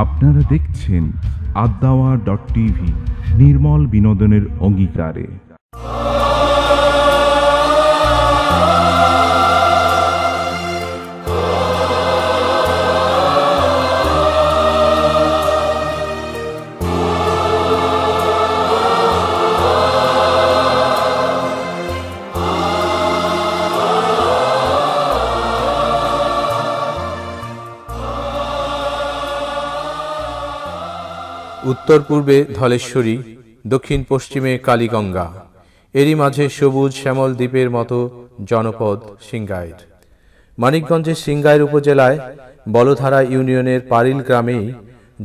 আপনারা দেখছেন আদ্দাওয়া.টিভি, নির্মল বিনোদনের অঙ্গীকারে। উত্তর পূর্বে ধলেশ্বরী, দক্ষিণ পশ্চিমে কালীগঙ্গা, এরই মাঝে সবুজ শ্যামল দ্বীপের মতো জনপদ সিংগাইর। মানিকগঞ্জের সিংগাইর উপজেলায় বলধারা ইউনিয়নের পারিল গ্রামেই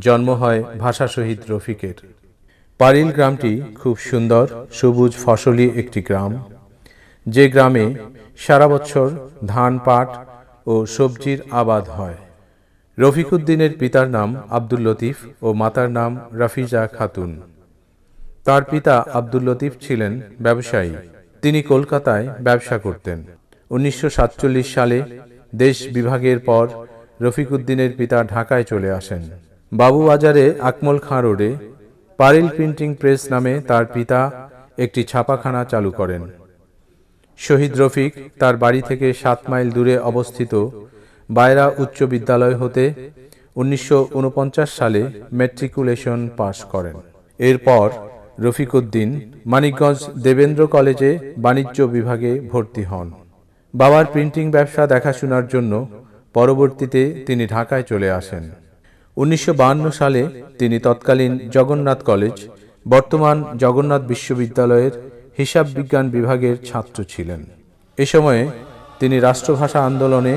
জন্ম হয় ভাষা শহীদ রফিকের। পারিল গ্রামটি খুব সুন্দর সবুজ ফসলি একটি গ্রাম, যে গ্রামে সারা বছর ধান, পাট ও সবজির আবাদ হয়। রফিকুদ্দিনের পিতার নাম আব্দুল লতিফ ও মাতার নাম রাফিজা খাতুন। তার পিতা আব্দুল লতিফ ছিলেন ব্যবসায়ী, তিনি কলকাতায় ব্যবসা করতেন। 1947 সালে দেশ বিভাগের পর রফিকুদ্দিনের পিতা ঢাকায় চলে আসেন। বাবুবাজারে আকমল খাঁ রোডে পারিল প্রিন্টিং প্রেস নামে তার পিতা একটি ছাপাখানা চালু করেন। শহীদ রফিক তার বাড়ি থেকে 7 মাইল দূরে অবস্থিত বায়রা উচ্চ বিদ্যালয় হতে 1949 সালে ম্যাট্রিকুলেশন পাশ করেন। এরপর রফিকুদ্দিন মানিকগঞ্জ দেবেন্দ্র কলেজে বাণিজ্য বিভাগে ভর্তি হন। বাবার প্রিন্টিং ব্যবসা দেখাশোনার জন্য পরবর্তীতে তিনি ঢাকায় চলে আসেন। 1952 সালে তিনি তৎকালীন জগন্নাথ কলেজ, বর্তমান জগন্নাথ বিশ্ববিদ্যালয়ের হিসাব বিজ্ঞান বিভাগের ছাত্র ছিলেন। এ সময়ে তিনি রাষ্ট্রভাষা আন্দোলনে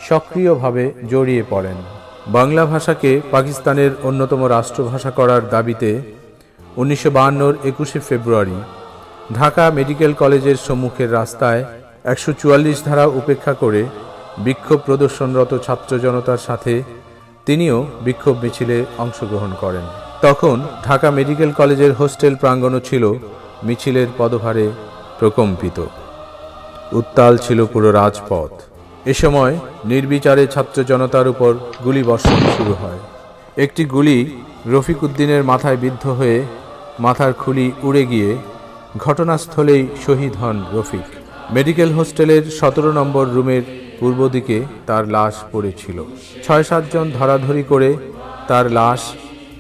সক্রিয়ভাবে জড়িয়ে পড়েন। বাংলা ভাষাকে পাকিস্তানের অন্যতম রাষ্ট্রভাষা করার দাবিতে 1952-র 21শে ফেব্রুয়ারি ঢাকা মেডিকেল কলেজের সম্মুখের রাস্তায় 144 ধারা উপেক্ষা করে বিক্ষোভ প্রদর্শনরত ছাত্র জনতার সাথে তিনিও বিক্ষোভ মিছিলে অংশগ্রহণ করেন। তখন ঢাকা মেডিকেল কলেজের হোস্টেল প্রাঙ্গণও ছিল মিছিলের পদভারে প্রকম্পিত। উত্তাল ছিল পুরো রাজপথ। এ সময় নির্বিচারে ছাত্র জনতার উপর গুলিবর্ষণ শুরু হয়। একটি গুলি রফিকুদ্দিনের মাথায় বিদ্ধ হয়ে মাথার খুলি উড়ে গিয়ে ঘটনাস্থলেই শহীদ হন রফিক। মেডিকেল হোস্টেলের 17 নম্বর রুমের পূর্ব দিকে তার লাশ পড়েছিল। 6-7 জন ধরাধরি করে তার লাশ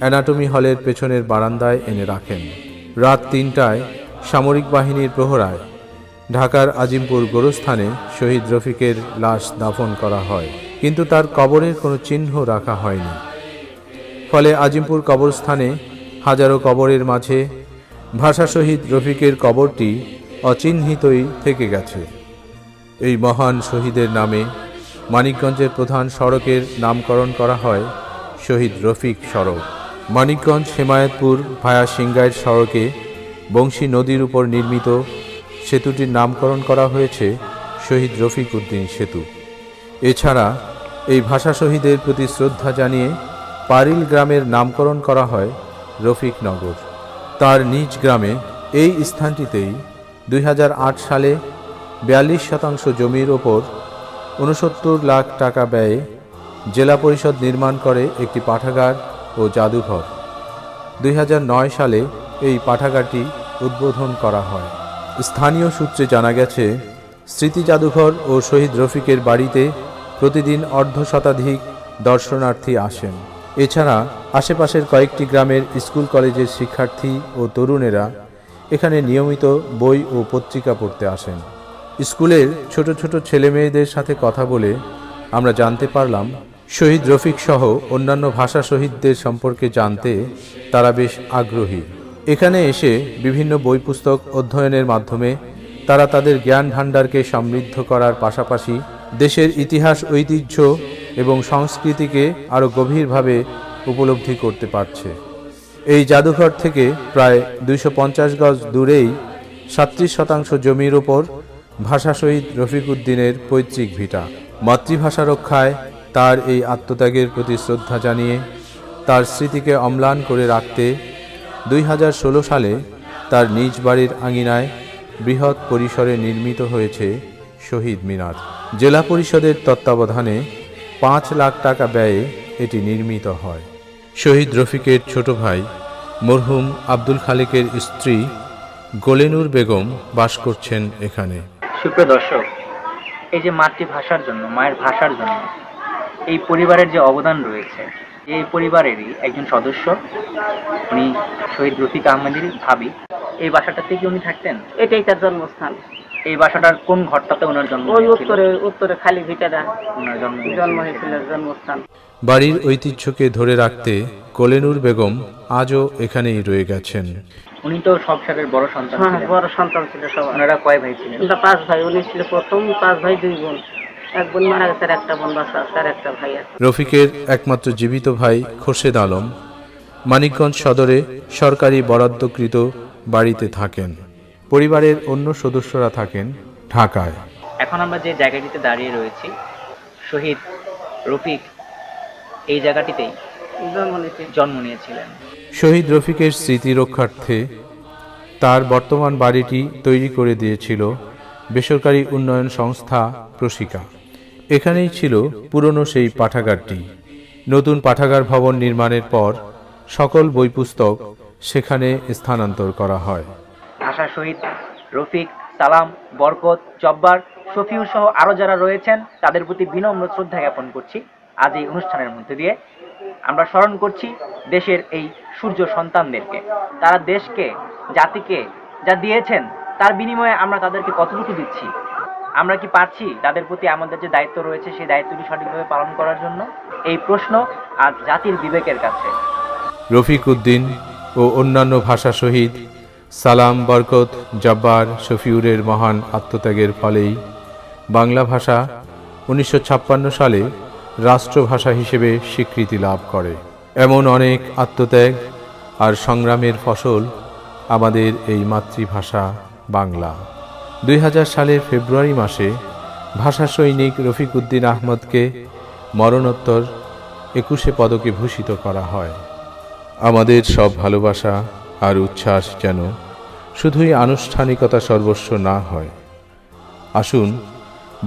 অ্যানাটমি হলের পেছনের বারান্দায় এনে রাখেন। রাত 3টায় সামরিক বাহিনীর প্রহরায় ঢাকার আজিমপুর গোরস্থানে শহীদ রফিকের লাশ দাফন করা হয়, কিন্তু তার কবরের কোনো চিহ্ন রাখা হয়নি। ফলে আজিমপুর কবরস্থানে হাজারো কবরের মাঝে ভাষা শহীদ রফিকের কবরটি অচিহ্নিতই থেকে গেছে। এই মহান শহীদের নামে মানিকগঞ্জের প্রধান সড়কের নামকরণ করা হয় শহীদ রফিক সড়ক। মানিকগঞ্জ হেমায়েতপুর ভায়া সিংগাইর সড়কে বংশী নদীর উপর নির্মিত সেতুটির নামকরণ করা হয়েছে শহীদ রফিকুদ্দিন সেতু। এছাড়া এই ভাষা শহীদের প্রতি শ্রদ্ধা জানিয়ে পারিল গ্রামের নামকরণ করা হয় রফিকনগর। তার নিজ গ্রামে এই স্থানটিতেই 2008 সালে 42% জমির ওপর 69 লাখ টাকা ব্যয়ে জেলা পরিষদ নির্মাণ করে একটি পাঠাগার ও জাদুঘর। 2009 সালে এই পাঠাগারটি উদ্বোধন করা হয়। স্থানীয় সূত্রে জানা গেছে, স্মৃতি জাদুঘর ও শহীদ রফিকের বাড়িতে প্রতিদিন অর্ধশতাধিক দর্শনার্থী আসেন। এছাড়া আশেপাশের কয়েকটি গ্রামের স্কুল কলেজের শিক্ষার্থী ও তরুণেরা এখানে নিয়মিত বই ও পত্রিকা পড়তে আসেন। স্কুলের ছোট ছোট ছেলে মেয়েদের সাথে কথা বলে আমরা জানতে পারলাম, শহীদ রফিক সহ অন্যান্য ভাষা শহীদদের সম্পর্কে জানতে তারা বেশ আগ্রহী। এখানে এসে বিভিন্ন বই পুস্তক অধ্যয়নের মাধ্যমে তারা তাদের জ্ঞান ভাণ্ডারকে সমৃদ্ধ করার পাশাপাশি দেশের ইতিহাস, ঐতিহ্য এবং সংস্কৃতিকে আরও গভীরভাবে উপলব্ধি করতে পারছে। এই জাদুঘর থেকে প্রায় 250 গজ দূরেই 37% জমির ওপর ভাষা শহীদ রফিকুদ্দিনের পৈতৃক ভিটা। মাতৃভাষা রক্ষায় তার এই আত্মত্যাগের প্রতি শ্রদ্ধা জানিয়ে তার স্মৃতিকে অম্লান করে রাখতে 2016 সালে তার নিজ বাড়ির আঙিনায় বৃহৎ পরিসরে নির্মিত হয়েছে শহীদ মিনার। জেলা পরিষদের তত্ত্বাবধানে 5 লাখ টাকা ব্যয়ে এটি নির্মিত হয়। শহীদ রফিকের ছোট ভাই মরহুম আব্দুল খালেকের স্ত্রী গোলেনুর বেগম বাস করছেন এখানে। সুপ্রিয় দর্শক, এই যে মাতৃভাষার জন্য, মায়ের ভাষার জন্য এই পরিবারের যে অবদান রয়েছে, এই পরিবারেরই একজন সদস্য, উনি শহীদ রফিক আহমেদের ভাবি। এই বাসাটাতে কি উনি থাকতেন? এটাই তার জন্মস্থান। এই বাসাটার কোন ঘরটাতে ওনার জন্ম? ওই উত্তরে খালি ভিটাটা ওনার জন্ম হয়েছিল, জন্মস্থান। বাড়ির ঐতিহ্যকে ধরে রাখতে গোলেনুর বেগম আজও এখানেই রয়ে গেছেন। উনি তো সংসারের বড় সন্তান ছিলেন। বড় সন্তান ছিল সবাই। ওনারা কয় ভাই ছিলেন? আমরা 5 ভাই। উনি ছিল প্রথম। 5 ভাই 2 বোন। এক বোন মারা গেছে, আর একটা বোন বাঁচা আছে, আর একটা ভাই আছে। রফিকের একমাত্র জীবিত ভাই খোরশেদ আলম মানিকগঞ্জ সদরে সরকারি বরাদ্দকৃত বাড়িতে থাকেন। পরিবারের অন্য সদস্যরা থাকেন ঢাকায়। এখন আমরা যে জায়গাটিতে দাঁড়িয়ে রয়েছি, শহীদ রফিক এই জায়গাটিতেই জন্ম নিয়েছিলেন। শহীদ রফিকের স্মৃতি রক্ষার্থে তার বর্তমান বাড়িটি তৈরি করে দিয়েছিল বেসরকারি উন্নয়ন সংস্থা প্রশিকা। এখানেই ছিল পুরনো সেই পাঠাগারটি। নতুন পাঠাগার ভবন নির্মাণের পর সকল বই পুস্তক সেখানে স্থানান্তর করা হয়। ভাষা শহীদ রফিক, সালাম, বরকত, জব্বার, শফিউর সহ আরও যারা রয়েছেন তাদের প্রতি বিনম্র শ্রদ্ধা জ্ঞাপন করছি। আজ এই অনুষ্ঠানের মধ্যে দিয়ে আমরা স্মরণ করছি দেশের এই সূর্য সন্তানদেরকে। তারা দেশকে, জাতিকে যা দিয়েছেন তার বিনিময়ে আমরা তাদেরকে কতটুকু দিচ্ছি? আমরা কি পারছি তাদের প্রতি আমাদের যে দায়িত্ব রয়েছে সেই দায়িত্বটি সঠিকভাবে পালন করার জন্য? এই প্রশ্ন আজ জাতির বিবেকের কাছে। রফিক উদ্দিন ও অন্যান্য ভাষা শহীদ সালাম, বরকত, জব্বার, শফিউরের মহান আত্মত্যাগের ফলেই বাংলা ভাষা 1956 সালে রাষ্ট্রভাষা হিসেবে স্বীকৃতি লাভ করে। এমন অনেক আত্মত্যাগ আর সংগ্রামের ফসল আমাদের এই মাতৃভাষা বাংলা। 2000 সালের ফেব্রুয়ারি মাসে ভাষা সৈনিক রফিক উদ্দিন আহমদকে মরণোত্তর 21 পদকে ভূষিত করা হয়। আমাদের সব ভালোবাসা আর উচ্ছ্বাস যেন শুধুই আনুষ্ঠানিকতা সর্বস্ব না হয়। আসুন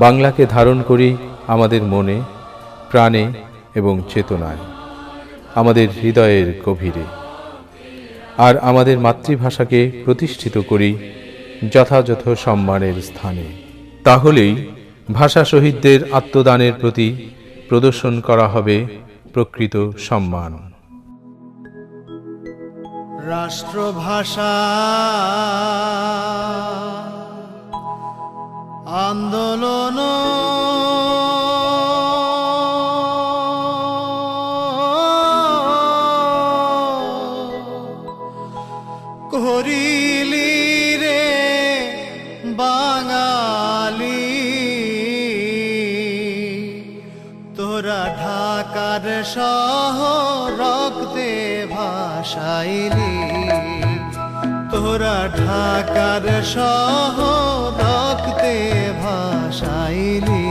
বাংলাকে ধারণ করি আমাদের মনে, প্রাণে এবং চেতনায়, আমাদের হৃদয়ের গভীরে। আর আমাদের মাতৃভাষাকে প্রতিষ্ঠিত করি যথাযথ সম্মানের স্থানে। তাহলেই ভাষা শহীদদের আত্মদানের প্রতি প্রদর্শন করা হবে প্রকৃত সম্মান। রাষ্ট্রভাষা আন্দোলন করিলি রে বাঙালি, তোরা ঢাকার শহর রক্তে ভাসাইলি, তোরা ঢাকার শহর রক্তে ভাসাইলি।